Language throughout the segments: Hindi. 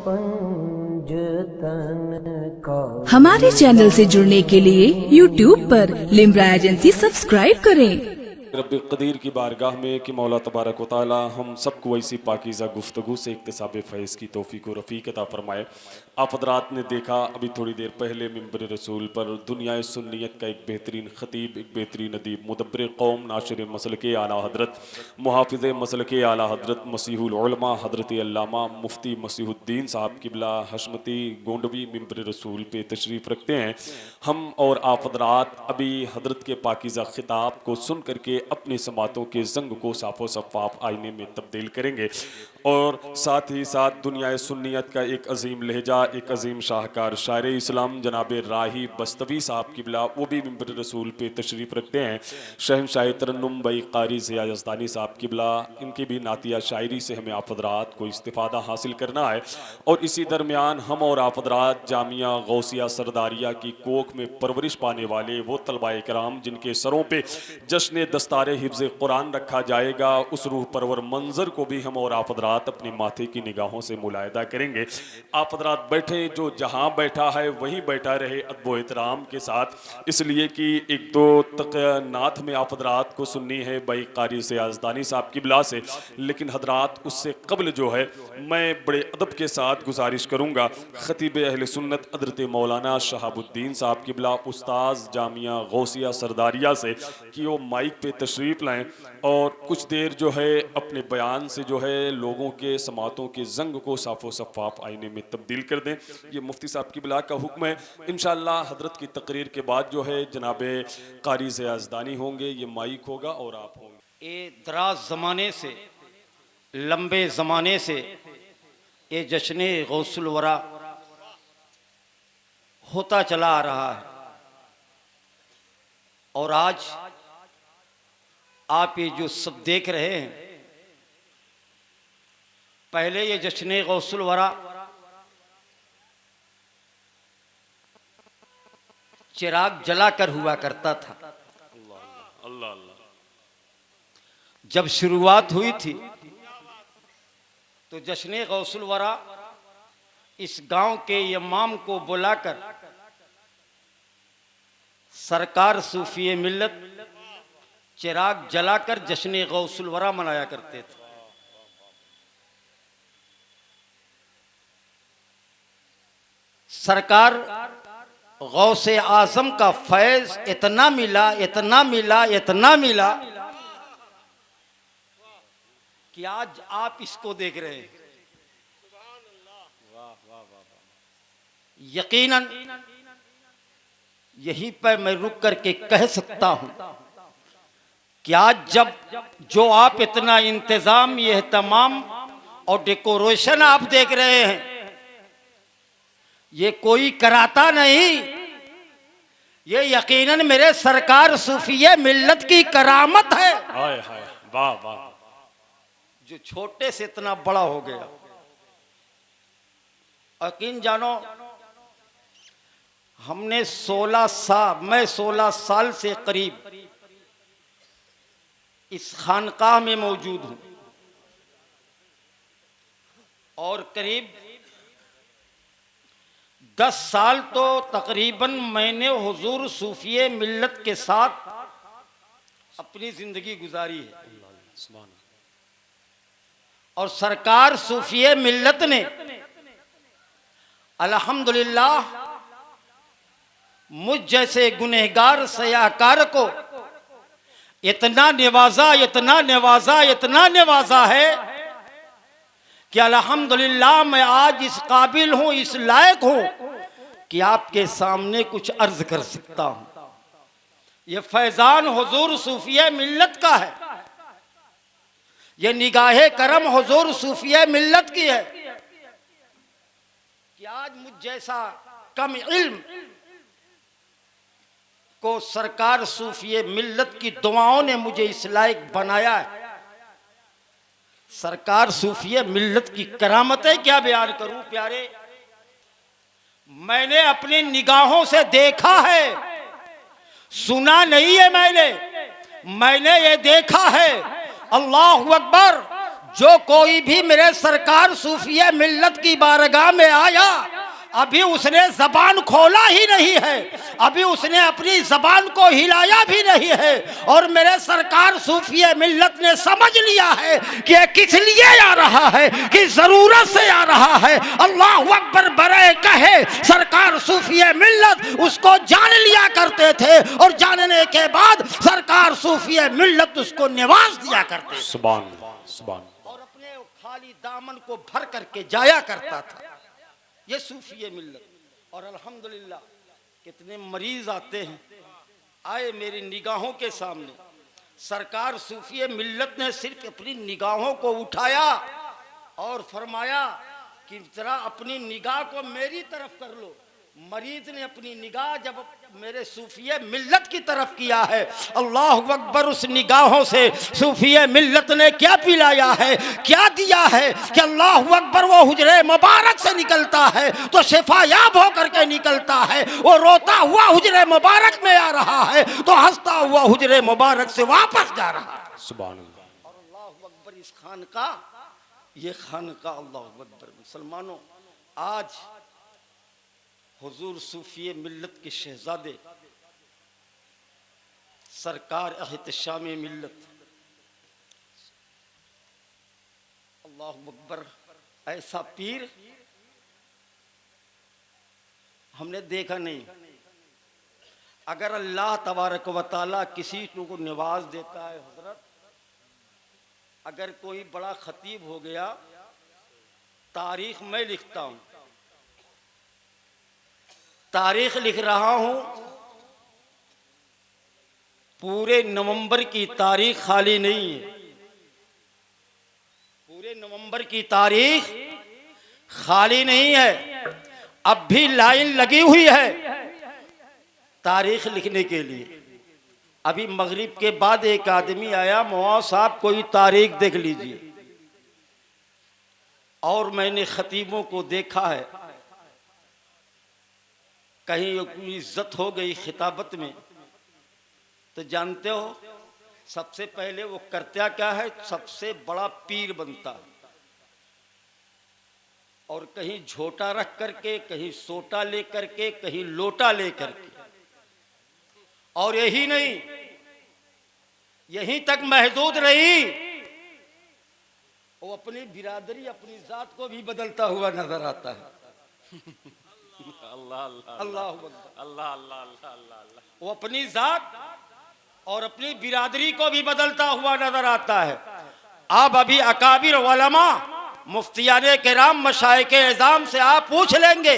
पंजतन का। हमारे चैनल से जुड़ने के लिए YouTube पर लिम्रा एजेंसी सब्सक्राइब करें। रब्बे क़दीर की बारगाह में कि मौला तबारक व तआला हम सबको ऐसी पाकीज़ा गुफ्तगू से इक्तिसाब फ़ैज़ की तौफ़ीक़ व रफ़ीक़ अता फ़रमाए। आप हज़रात ने देखा अभी थोड़ी देर पहले मिंबर रसूल पर दुनिया सुन्नियत का एक बेहतरीन ख़तीब, एक बेहतरीन अदीब, मुदब्बिर कौम, नाशिर मसलके आला हज़रत, मुहाफ़िज़ मसलके आला हज़रत, मसीहुल उलमा हज़रत अल्लामा मुफ्ती मसीहुद्दीन साहब क़िबला हशमती गोंडवी मिंबर रसूल पे तशरीफ़ रखते हैं। हम और आप हज़रात अभी हज़रत के पाकीज़ा ख़िताब को सुन करके अपनी समातों के जंग को साफ़ो शफ़ाफ़ आईने में तब्दील करेंगे और साथ ही साथ दुनिया सुन्नियत का एक अजीम लहजा, एक अजीम शाहकार शायर इस्लाम जनाब राही बस्तवी साहब क़िबला वो भी मिंबर रसूल पे तशरीफ़ रखते हैं। शहंशाह तरन्नुम बई क़ारी ज़िया यज़दानी साहब क़िबला, इनकी भी नातिया शायरी से हमें आप हज़रात को इस्तिफ़ादा हासिल करना है। और इसी दरमियान हम और आप हज़रात जामिया गौसिया सरदारिया की कोख में परवरिश पाने वाले वो तलबाए कराम जिनके सरों पे जश्न दस्तारे हिफ्ज़ कुरान रखा जाएगा, उस रूह परवर मंजर को भी हम और आप हज़रात अपने माथे की निगाहों से मुलायदा करेंगे। आप हज़रात बैठे, जो जहाँ बैठा है वहीं बैठा रहे अदब एहतराम के साथ, इसलिए कि एक दो तक नात में आप हज़रात को सुननी है बई क़ारी से याज़दानी साहब क़िबला से। लेकिन हज़रात उससे कबल जो है मैं बड़े अदब के साथ गुजारिश करूँगा ख़तीब अहले सुन्नत हज़रत मौलाना शहाबुद्दीन साहब क़िबला उस्ताज़ जामिया गौसिया सरदारिया से कि वो माइक पे तशरीफ़ लाएँ और कुछ देर जो है अपने बयान से जो है लोगों के समातों के जंग को साफ़ो शफ़ाफ़ आईने में तब्दील कर दें। ये मुफ्ती साहब क़िबला का हुक्म है। इंशाअल्लाह हज़रत की तकरीर के बाद जो है जनाब क़ारी याज़दानी होंगे, ये माइक होगा और आप होंगे। ये दराज ज़माने से, लंबे ज़माने से ये जश्न गौसुल वरा होता चला आ रहा है और आज आप ये जो सब देख रहे हैं, पहले ये जश्न गौसुल वरा चिराग जलाकर हुआ करता था। अल्लाह अल्लाह। जब शुरुआत हुई थी तो जश्न गौसुल वरा इस गांव के इमाम को बुलाकर सरकार सूफी मिल्लत चिराग जलाकर जश्न गौसुल वरा मनाया करते थे। सरकार गौसे आजम का फैज इतना मिला, इतना मिला, इतना मिला कि आज आप इसको देख रहे हैं। यकीनन यहीं पर मैं रुक करके कह सकता हूं कि आज जब जो आप इतना इंतजाम, ये तमाम और डेकोरेशन आप देख रहे हैं, ये कोई कराता नहीं, ये यकीनन मेरे सरकार सूफिये मिल्लत की करामत है। हाय हाय, वाह वाह। जो छोटे से इतना बड़ा हो गया। यकीन जानो, हमने 16 साल, मैं 16 साल से करीब इस खानकाह में मौजूद हूं और करीब 10 साल तो तकरीबन मैंने हुजूर सूफिये मिल्लत के साथ अपनी जिंदगी गुजारी है। और सरकार सूफिये मिल्लत ने अल्हम्दुलिल्लाह मुझ जैसे गुनहगार सयाहकार को इतना निवाजा, इतना निवाजा, इतना निवाजा है कि अल्हम्दुलिल्लाह मैं आज इस काबिल हूं, इस लायक हूं कि आपके सामने कुछ अर्ज कर सकता हूं। ये फैजान हुजूर सूफिये मिल्लत का है, ये निगाहे करम हुजूर सूफिये मिल्लत की है कि आज मुझ जैसा कम इल्म को सरकार सूफिये मिल्लत की दुआओं ने मुझे इस लायक बनाया है। सरकार सूफिये मिल्लत की करामतें क्या बयान करूं प्यारे। मैंने अपनी निगाहों से देखा है, सुना नहीं है मैंने ये देखा है। अल्लाहु अकबर। जो कोई भी मेरे सरकार सूफिया मिल्लत की बारगाह में आया, अभी उसने जबान खोला ही नहीं है, अभी उसने अपनी जबान को हिलाया भी नहीं है, और मेरे सरकार सूफिया मिल्लत ने समझ लिया है कि ये किस लिए आ रहा है, कि जरूरत से आ रहा है। अल्लाह अकबर बरे कहे सरकार सूफिया मिल्लत उसको जान लिया करते थे, और जानने के बाद सरकार सूफिया मिल्लत उसको निवाज दिया करते थे। सुभान सुभान। और अपने खाली दामन को भर करके जाया करता था, ये सूफी मिल्लत। और अल्हम्दुलिल्लाह कितने मरीज आते हैं, आए मेरी निगाहों के सामने, सरकार सूफी मिल्लत ने सिर्फ अपनी निगाहों को उठाया और फरमाया कि जरा अपनी निगाह को मेरी तरफ कर लो। मरीज ने अपनी निगाह जब मेरे सूफिया मिल्लत की तरफ किया है, अल्लाह अकबर, उस निगाहों से सूफिया मिल्लत ने क्या पिलाया है, क्या दिया है कि अल्लाह अकबर वो हुजरे मुबारक से निकलता है तो शिफायाब होकर के निकलता है, वो रोता हुआ हुजरे मुबारक में आ रहा है तो हंसता हुआ हुजरे मुबारक से वापस जा रहा है। सुभान अल्लाह। और अल्लाह अकबर, इस खान का, ये खान का, अल्लाह अकबर। मुसलमानों, आज हुजूर सूफी मिल्लत के शहजादे सरकार एहतशाम मिल्लत, अल्लाह अकबर, ऐसा पीर हमने देखा नहीं। अगर अल्लाह तबारक व तआला किसी को निवाज देता है हजरत, अगर कोई बड़ा खतीब हो गया, तारीख मैं लिखता हूं, तारीख लिख रहा हूं, पूरे नवंबर की तारीख खाली नहीं है, पूरे नवंबर की तारीख खाली नहीं है। अब भी लाइन लगी हुई है तारीख लिखने के लिए। अभी मगरिब के बाद एक आदमी आया, मौलाना साहब कोई तारीख देख लीजिए। और मैंने खतीबों को देखा है, कहीं कोई इज्जत हो गई खिताबत में तो जानते हो सबसे पहले वो करता क्या है, सबसे बड़ा पीर बनता है, और कहीं झोटा रख करके, कहीं सोटा ले करके, कहीं लोटा ले करके। और यही नहीं, यहीं तक महदूद रही, वो अपनी बिरादरी, अपनी जात को भी बदलता हुआ नजर आता है। अल्लाह अल्लाह अल्लाह अल्लाह अल्लाह अल्लाह। वो अपनी जात और अपनी बिरादरी को भी बदलता हुआ नजर आता है। आप अभी अकाबिर उलमा, मुफ्तियाने किराम, मशाइख एज़ाम से आप पूछ लेंगे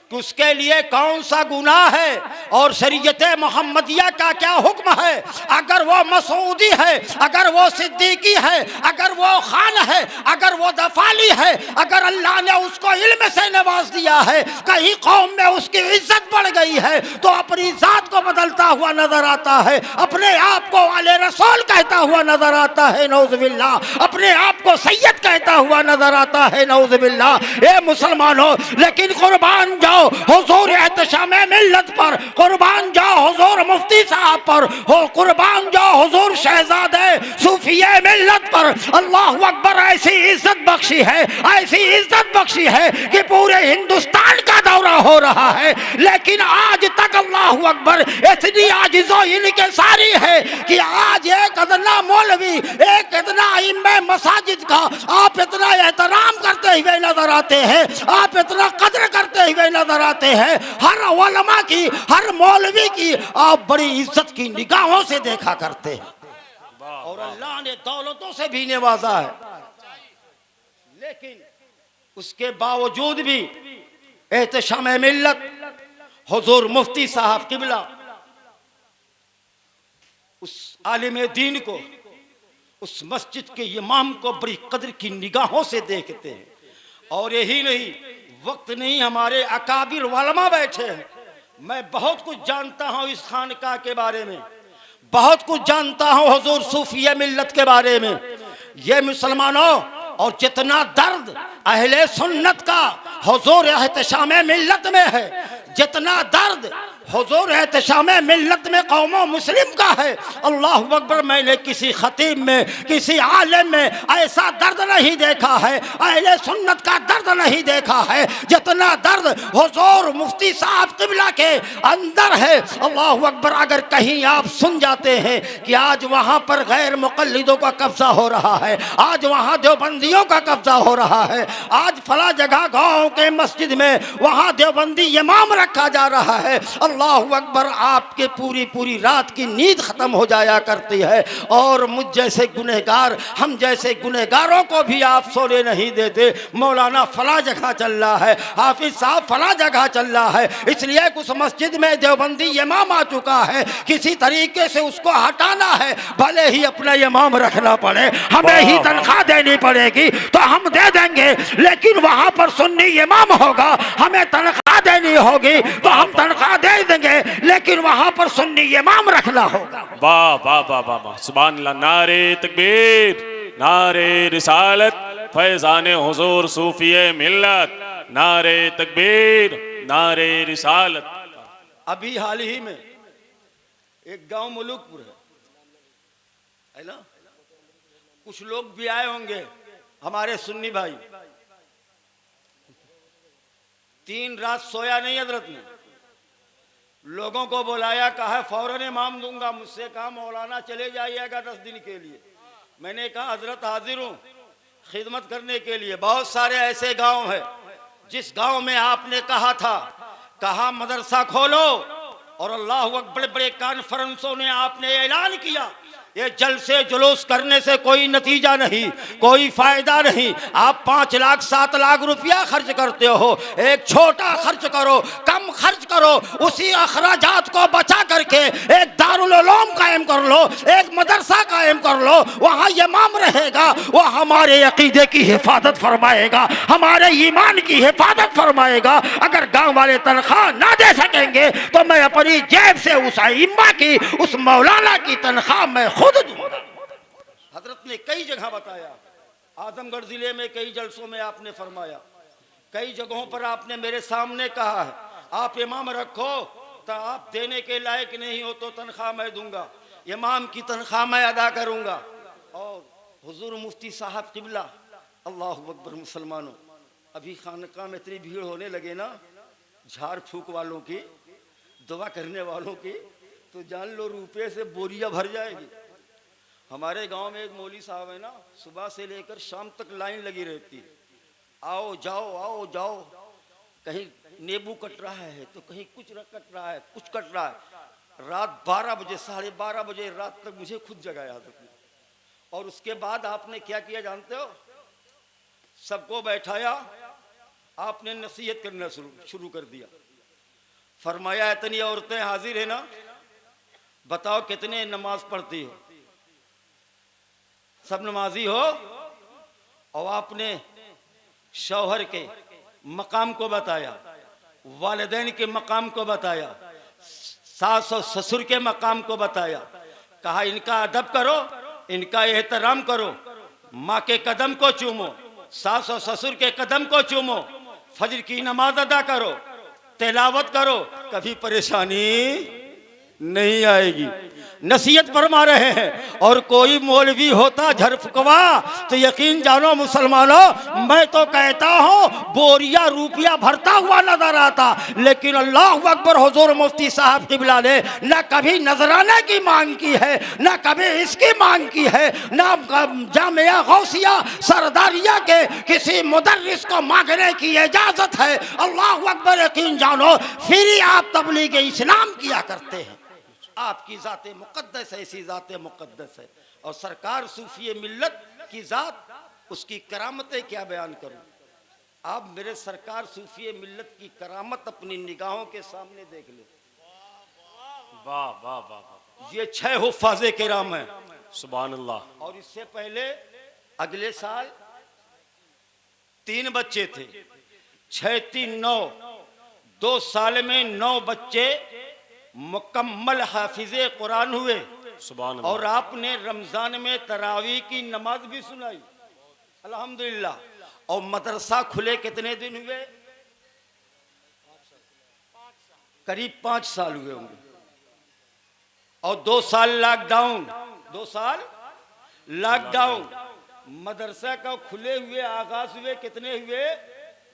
कि उसके लिए कौन सा गुनाह है और शरीयत मोहम्मदिया का क्या हुक्म है। अगर वो मसूदी है, अगर वो सिद्दीकी है, अगर वो खान है, अगर वो दफाली है, अगर अल्लाह ने उसको इल्म से नवाज दिया है, कहीं कौम में उसकी इज्जत बढ़ गई है तो अपनी जात को बदलता हुआ नजर आता है, अपने आप को वाले रसूल कहता हुआ नजर आता है, नौज़ुबिल्लाह, अपने आप को सैयद कहता हुआ नजर आता है, नौज़ुबिल्लाह। ए मुसलमानों, लेकिन कुर्बान जाओ हुजूर एहतशाम मिल्लत पर, कुर्बान जाओ हुजूर मुफ्ती साहब पर, हो कुर्बान जाओ हुजूर शहजादे सूफिया मिल्लत पर। अल्लाह अकबर, ऐसी इज्जत बख्शी है, ऐसी इज्जत बख्शी है कि पूरे हिंदुस्तान का दौरा हो रहा है, लेकिन आज तक अल्लाह अकबर इतनी आजिज़ो इनके सारी है कि आज एक अदना मौलवी, एक इतना इमाम मसाजिद का आप इतना एहतराम करते हुए नजर आते हैं, आप इतना कदर करते हुए नजर आते हैं, हर उलमा की, हर मौलवी की आप बड़ी इज्जत की निगाहों से देखा करते हैं। और अल्लाह ने दौलतों से भी नवाजा है, लेकिन उसके बावजूद भी एहतशाम मिल्लत हुजूर मुफ्ती साहब किबला उस आलिम दीन को, उस मस्जिद के इमाम को बड़ी कदर की निगाहों से देखते हैं। और यही नहीं, वक्त नहीं, हमारे अकाबिर उलमा बैठे हैं। मैं बहुत कुछ जानता हूं इस खानका के बारे में, बहुत कुछ जानता हूं हुजूर सूफिया मिल्लत के बारे में। ये मुसलमानों, और जितना दर्द, अहले सुन्नत का हुजूर एहतशाम मिल्लत में है, जितना दर्द हुजूर एहतशाम मिल्लत में कौमों मुस्लिम का है, अल्लाह अकबर, मैंने किसी खतीब में, किसी आलिम में ऐसा दर्द नहीं देखा है, अहले सुन्नत का दर्द नहीं देखा है जितना दर्द हुजूर मुफ्ती साहब क़िबला के अंदर है। अल्लाह अकबर। अगर कहीं आप सुन जाते हैं कि आज वहाँ पर गैर मुक़ल्लिदों का कब्जा हो रहा है, आज वहाँ देवबंदियों का कब्जा हो रहा है, आज फला जगह गाँव के मस्जिद में वहाँ देवबंदी इमाम रखा जा रहा है, अल्लाह अकबर, आपके पूरी पूरी रात की नींद खत्म हो जाया करती है। और मुझ जैसे गुनहगार, हम जैसे गुनहगारों को भी आप सोने नहीं देते। मौलाना फला जगह चल रहा है, हाफिज साहब फला जगह चल रहा है, इसलिए उस मस्जिद में देवबंदी इमाम आ चुका है, किसी तरीके से उसको हटाना है, भले ही अपना इमाम रखना पड़े, हमें ही तनख्वाह देनी पड़ेगी तो हम दे देंगे, लेकिन वहां पर सुन्नी इमाम होगा, हमें तनख्वाह देनी होगी तो हम तनख्वाह दे देंगे, लेकिन वहां पर सुन्नी इमाम रखना होगा। वाह वाह वाह वाह वाह, सुभान अल्लाह। नारे तकबीर, नारे रिसालत, फैज़ाने हुजूर सूफिये मिल्लत, नारे तकबीर, नारे रिसालत। अभी हाल ही में एक गांव मुलुकपुर है ना, कुछ लोग भी आए होंगे हमारे सुन्नी भाई, 3 रात सोया नहीं हजरत ने, लोगों को बुलाया, कहा फौरन इमाम दूंगा, मुझसे कहा मौलाना चले जाइएगा 10 दिन के लिए। मैंने कहा हजरत हाजिर हूँ खिदमत करने के लिए। बहुत सारे ऐसे गांव हैं जिस गांव में आपने कहा था, कहा मदरसा खोलो, और अल्लाह अकबर, बड़े बड़े कॉन्फ्रेंसों ने आपने ऐलान किया, ये जलसे जुलूस करने से कोई नतीजा नहीं, कोई फायदा नहीं। आप 5 लाख 7 लाख रुपया खर्च करते हो, एक छोटा खर्च करो, कम खर्च करो, उसी अखराजात को बचा करके एक दारुल उलूम कायम कर लो, एक मदरसा कायम कर लो, वहाँ इमाम रहेगा, वो हमारे अकीदे की हिफाजत फरमाएगा, हमारे ईमान की हिफाजत फरमाएगा। अगर गाँव वाले तनख्वाह ना दे सकेंगे तो मैं अपनी जेब से उस इमाम की, उस मौलाना की तनख्वाह मैं खुद दूंगा। हजरत ने कई जगह बताया, आजमगढ़ जिले में कई जलसों में आपने फरमाया, कई जगहों पर आपने मेरे सामने कहा है, आप इमाम रखो तो आप देने के लायक नहीं हो तो तनख्वाह मैं दूंगा, इमाम की तनख्वाह मैं अदा करूंगा। और हुजूर मुफ्ती साहब क़िबला, अल्लाह अकबर। मुसलमानों, अभी खानका में इतनी भीड़ होने लगे ना, झाड़ फूक वालों की, दुआ करने वालों की, तो जान लो रुपये से बोरिया भर जाएगी। हमारे गांव में एक मौली साहब है ना, सुबह से लेकर शाम तक लाइन लगी रहती है, आओ जाओ, कहीं नींबू कट रहा है तो कहीं कुछ कट रहा है, कुछ कट रहा है। रात 12 बजे 12:30 बजे रात तक मुझे खुद जगाया था। और उसके बाद आपने क्या किया जानते हो, सबको बैठाया, आपने नसीहत करना शुरू कर दिया। फरमाया इतनी औरतें हाजिर है ना, बताओ कितने नमाज पढ़ती हो, सब नमाजी हो। और आपने शौहर के मकाम को बताया, वालिदैन के मकाम को बताया, सास और ससुर के मकाम को बताया, कहा इनका अदब करो, इनका एहतराम करो, माँ के कदम को चूमो, सास और ससुर के कदम को चूमो, फजर की नमाज अदा करो, तिलावत करो, कभी परेशानी नहीं आएगी। नसीहत फरमा रहे हैं। और कोई मौलवी होता झरफकवा तो यकीन जानो मुसलमानों, मैं तो कहता हूँ बोरिया रुपया भरता हुआ नजर आता, लेकिन अल्लाह अकबर, हुजूर मुफ्ती साहब क़िबला ने न कभी नजराने की मांग की है, न कभी इसकी मांग की है, न जामिया गौसिया सरदारिया के किसी मुदर्रिस को मांगने की इजाजत है। अल्लाह अकबर, यकीन जानो फिर आप तबलीग इस्लाम किया करते हैं। आपकी ज़ात मुक़द्दस ऐसी ज़ात मुक़द्दस है, और सरकार सूफी मिल्लत की ज़ात, उसकी करामतें क्या बयान करूं। आप मेरे सरकार सूफी मिल्लत की करामत अपनी निगाहों के सामने देख ले। वाह वाह वाह वाह, ये 6 हुफ़ाज़े किराम हैं, सुभान अल्लाह। और इससे पहले अगले साल 3 बच्चे थे, 6 3 9, 2 साल में 9 बच्चे मुकम्मल हाफिज़े कुरान हुए। सुभान अल्लाह। और आपने रमजान में तरावी की नमाज भी सुनाई, अल्हम्दुलिल्लाह। और मदरसा खुले कितने दिन हुए? करीब 5 साल हुए होंगे। और 2 साल लॉकडाउन, 2 साल लॉकडाउन। मदरसा का खुले हुए आगाज हुए कितने हुए?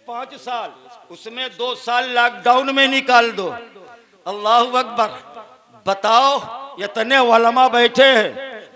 5 साल। उसमें 2 साल लॉकडाउन में निकाल दो। अल्लाहु अकबर। बताओ, इतने उलमा बैठे हैं,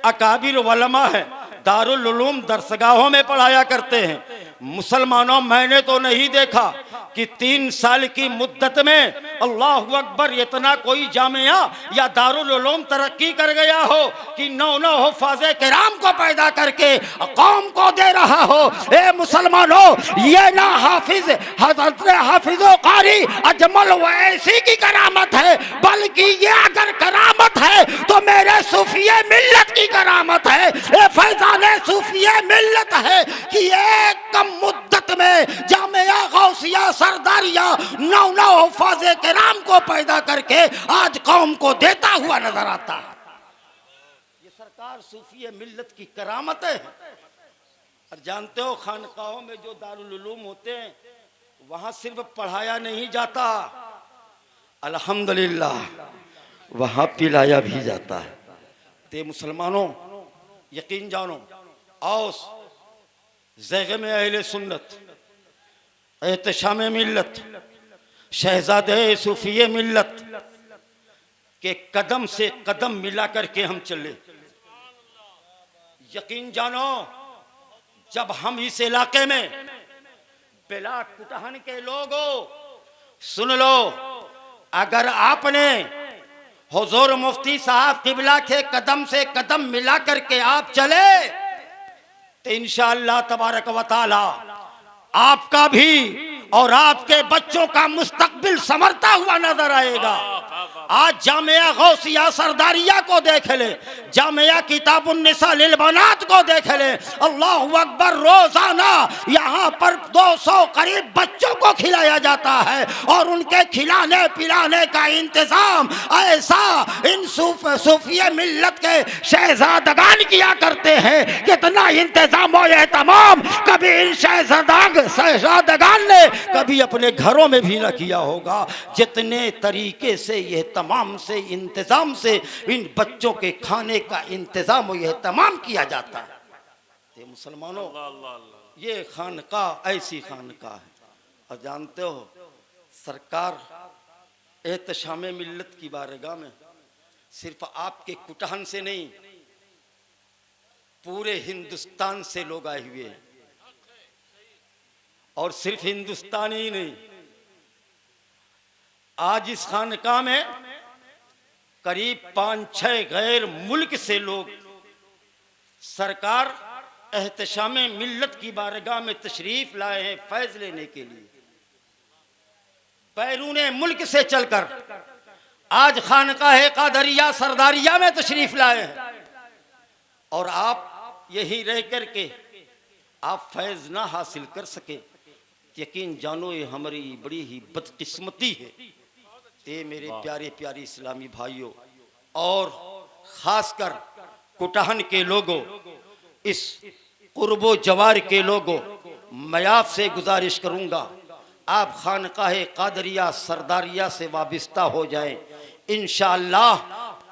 अकाबिर उलमा है, दारुल उलूम दरसगाहों में पढ़ाया करते हैं। मुसलमानों, मैंने तो नहीं देखा कि 3 साल की मुद्दत में अल्लाहु अकबर इतना कोई जामिया या दारुल उलूम तरक्की कर गया हो कि 9 हुफ़ाज़े किराम को पैदा करके कौम को दे रहा हो। ए मुसलमानों, ये ना हाफिज हजरत हाफिज़ो कारी अजमल वैसी की करामत है, बल्कि ये अगर करामत है तो मेरे सूफिये मिल्लत की करामत है। ए फैज़ाने सूफिये मिल्लत है कि एक कम मुद्दत में जामिया गौसिया सरदारिया 9 हुफ़ाज़े किराम को पैदा करके आज कौम को देता हुआ नजर आता है। ये सरकार सूफिये मिल्लत की करामत है। और जानते हो, खानकाहों में जो दारुल उलूम होते हैं वहां सिर्फ पढ़ाया नहीं जाता, अल्हम्दुलिल्लाह वहां पिलाया भी जाता है। ते मुसलमानों, यकीन जानो, औस ज़ैग़ में अहले सुन्नत, एहतशाम मिल्लत, शहजादे सूफिये मिल्लत के कदम से कदम मिला करके हम चले। यकीन जानो, जब हम इस इलाके में बिला कुटहन के लोगों, सुन लो, अगर आपने हुजूर मुफ्ती साहब किबला के कदम से कदम मिला करके आप चले तो इंशाअल्लाह तबारक व तआला आपका भी और आपके बच्चों का मुस्तकबिल संवरता हुआ नजर आएगा। आज जामिया गौसिया सरदारिया को देख ले, जामिया किताबुन्निसा लिलबनात को देख ले। अल्लाहु अकबर। रोजाना यहाँ पर 200 करीब बच्चों को खिलाया जाता है और उनके खिलाने पिलाने का इंतजाम ऐसा इन सूफिया मिल्लत के शहजादगान किया करते हैं। कितना इंतजाम हो ये तमाम कभी इन शहजादगान ने कभी अपने घरों में भी न किया होगा, जितने तरीके से यह तमाम से इंतजाम से इन बच्चों के खाने का इंतजाम यह तमाम किया जाता है। ये मुसलमानों, ये खानकाह ऐसी खानकाह है। और जानते हो, सरकार एहतशाम मिल्लत की बारगाह में सिर्फ आपके कुटहन से नहीं, पूरे हिंदुस्तान से लोग आए हुए हैं। और सिर्फ हिंदुस्तानी ही नहीं, आज इस खानकाह में करीब 5-6 गैर मुल्क से लोग सरकार एहतशाम मिल्लत की बारगाह में तशरीफ लाए हैं फैज लेने के लिए। बैरून मुल्क से चलकर आज खानकाह कादरिया सरदारिया में तशरीफ लाए हैं। और आप यहीं रह करके आप फैज ना हासिल कर सके, यकीन जानो ये हमारी बड़ी ही बदकिस्मती है। ते मेरे प्यारे प्यारे इस्लामी भाइयों और खासकर कुटहन के लोगों, इस कुर्बो जवार के लोगों, मैं आपसे गुजारिश करूंगा आप खानकाह कादरिया सरदारिया से वाबिस्ता हो जाएं। इंशाअल्लाह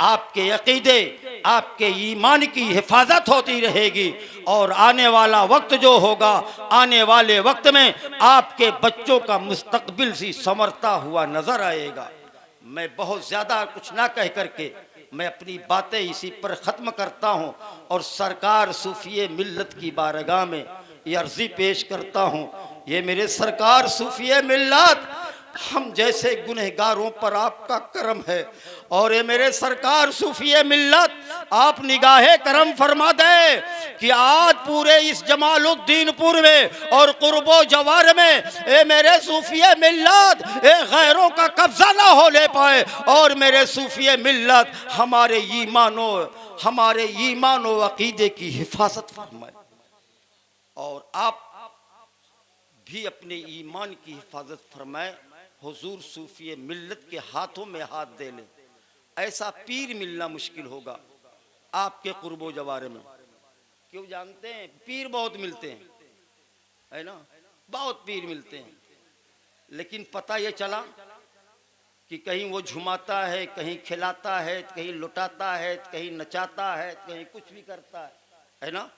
आपके अकीदे, आपके ईमान की हिफाजत होती रहेगी और आने वाला वक्त जो होगा, आने वाले वक्त में आपके बच्चों का मुस्तकबिल सी संवरता हुआ नजर आएगा। मैं बहुत ज्यादा कुछ ना कह करके मैं अपनी बातें इसी पर ख़त्म करता हूँ और सरकार सूफिये मिल्लत की बारगाह में ये अर्जी पेश करता हूँ। ये मेरे सरकार सूफिये मिल्लत, हम जैसे गुनहगारों पर आपका करम है और ये मेरे सरकार सूफिये मिल्लत, आप निगाहे करम फरमा दे कि आज पूरे इस जमालुद्दीनपुर में और कुर्बो जवार में ये मेरे सूफिये मिल्लत गैरों का कब्जा ना हो ले पाए और मेरे सूफिये मिल्लत हमारे ईमान व अकीदे की हिफाजत फरमाए और आप भी अपने ईमान की हिफाजत फरमाए। हुजूर सूफिये मिल्लत के हाथों में हाथ दे ले, ऐसा पीर मिलना मुश्किल होगा आपके कुर्बो जवारे में। क्यों जानते हैं, पीर बहुत मिलते हैं, है ना। बहुत पीर मिलते हैं, लेकिन पता ये चला कि कहीं वो झुमाता है, कहीं खिलाता है, कहीं लुटाता है, कहीं नचाता है, कहीं कुछ भी करता है ना।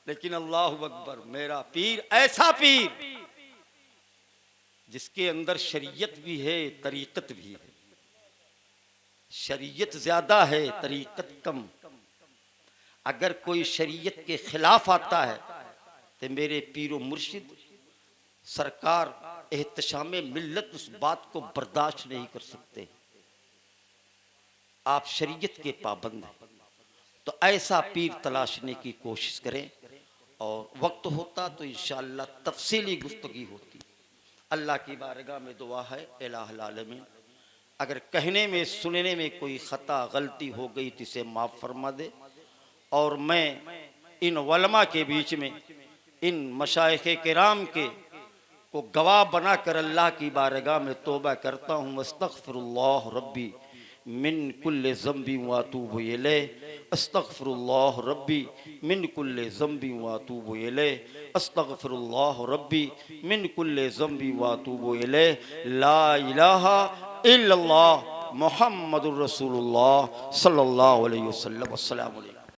लेकिन अल्लाहु अकबर, मेरा पीर ऐसा पीर जिसके अंदर शरीयत भी है, तरीकत भी है। शरीयत ज्यादा है, तरीकत कम। अगर कोई शरीयत के खिलाफ आता है तो मेरे पीरो मुर्शिद सरकार एहतशाम मिल्लत उस बात को बर्दाश्त नहीं कर सकते। आप शरीयत के पाबंद हैं, तो ऐसा पीर तलाशने की कोशिश करें, और वक्त होता तो इंशाअल्लाह तफसीली गुफ्तगी होती। अल्लाह की बारगाह में दुआ है, इलाहुल आलमीन, अगर कहने में सुनने में कोई ख़ता गलती हो गई तो इसे माफ़ फरमा दे। और मैं इन उलमा के बीच में इन मशाइख़ किराम के को गवाह बनाकर अल्लाह की बारगाह में तौबा करता हूँ। अस्तग़फिरुल्लाह रब्बी मिन कुल्ले ज़म्बी व अतूबु इलैह, अस्तग़फिरुल्लाह रब्बी मिन कुल्ले ज़म्बी व अतूबु इलैह, अस्तग़फिरुल्लाह रब्बी मिन कुल्ले ज़म्बी व अतूबु इलैह, ला इलाहा इल्लल्लाह मुहम्मदुर रसूलुल्लाह सल्लल्लाहु अलैहि वसल्लम। अस्सलामु अलैकुम।